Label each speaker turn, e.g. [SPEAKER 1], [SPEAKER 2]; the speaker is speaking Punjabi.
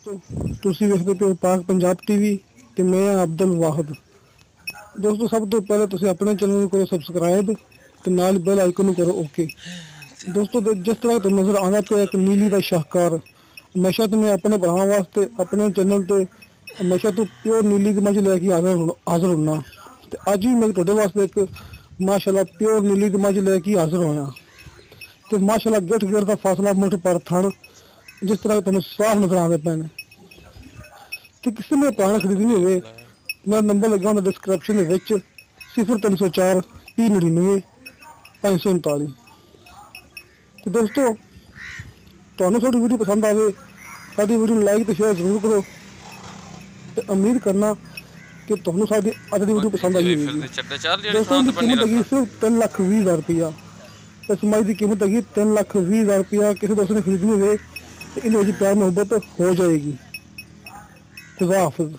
[SPEAKER 1] ਦੋਸਤੋ ਤੁਸੀਂ ਵੇਖਦੇ ਪਏ ਪਾਕ ਪੰਜਾਬ ਟੀਵੀ ਤੇ ਮੈਂ ਅਬਦੁਲ ਵਾਹਿਦ। ਦੋਸਤੋ ਸਭ ਤੋਂ ਪਹਿਲਾਂ ਤੁਸੀਂ ਆਪਣੇ ਚੈਨਲ ਨੂੰ ਕਰੋ ਸਬਸਕ੍ਰਾਈਬ ਤੇ ਨਾਲ ਬੈਲ ਆਈਕਨ ਨੂੰ ਕਰੋ ਓਕੇ। ਦੋਸਤੋ ਜਿਸ ਤਰ੍ਹਾਂ ਤੁਹਾਨੂੰ ਨਜ਼ਰ ਆਉਣਾ ਪਿਆ ਇੱਕ ਨੀਲੀ ਦਾ ਸ਼ਾਹਕਾਰ, ਹਮੇਸ਼ਾ ਤੋਂ ਮੈਂ ਆਪਣੇ ਭਰਾਵਾਂ ਵਾਸਤੇ ਆਪਣੇ ਚੈਨਲ ਤੇ ਹਮੇਸ਼ਾ ਤੋਂ ਪਿਓਰ ਨੀਲੀ ਦੀ ਮੱਝ ਲੈ ਕੇ ਹਾਜ਼ਰ ਹੁੰਨਾ ਤੇ ਅੱਜ ਵੀ ਮੈਂ ਤੁਹਾਡੇ ਵਾਸਤੇ ਇੱਕ ਮਾਸ਼ਾਅੱਲਾ ਪਿਓਰ ਨੀਲੀ ਦੀ ਮੱਝ ਲੈ ਕੇ ਹਾਜ਼ਰ ਹੋਇਆ ਤੇ ਮਾਸ਼ਾਅੱਲਾ ਗਿੱਠ ਗਿੱਠ ਦਾ ਫਾਸਲਾ ਮੁੱਠ ਪਰ ਥਣ ਜਿਸ ਤਰ੍ਹਾਂ ਤੁਹਾਨੂੰ ਸਾਫ਼ ਨਜ਼ਰ ਆਉਂਦੇ ਪਏ ਨੇ। ਤੇ ਕਿਸੇ ਨੇ ਪ੍ਰਾਣ ਖਰੀਦਣੀ ਹੋਵੇ ਮੇਰਾ ਨੰਬਰ ਲੱਗਾ ਹੁੰਦਾ ਡਿਸਕ੍ਰਿਪਸ਼ਨ ਦੇ ਵਿੱਚ 0304 399 539। ਤੇ ਦੋਸਤੋ ਤੁਹਾਨੂੰ ਸਾਡੀ ਵੀਡੀਓ ਪਸੰਦ ਆਵੇ ਸਾਡੀ ਵੀਡੀਓ ਨੂੰ ਲਾਈਕ ਤੇ ਸ਼ੇਅਰ ਜ਼ਰੂਰ ਕਰੋ ਤੇ ਉਮੀਦ ਕਰਨਾ ਕਿ ਤੁਹਾਨੂੰ ਸਾਡੀ ਅੱਜ ਦੀ ਵੀਡੀਓ ਪਸੰਦ ਆਈ ਹੋਵੇਗੀ। ਦੋਸਤੋ ਦੀ ਕੀਮਤ ਹੈਗੀ ਸਿਰਫ 3,20,000 ਰੁਪਇਆ। ਇਸ ਮੱਝ ਦੀ ਕੀਮਤ ਹੈਗੀ 3,20,000 ਰੁਪਇਆ। ਕਿਸੇ ਦੋਸਤ ਨੇ ਖਰੀਦਣੀ ਹੋਵੇ ਤੇ ਇਹਦੇ ਵਿੱਚ ਪਿਆਰ ਮੁਹੱਬਤ ਹੋ ਜਾਏਗੀ। ਖੁਦਾ ਹਾਫਿਜ਼।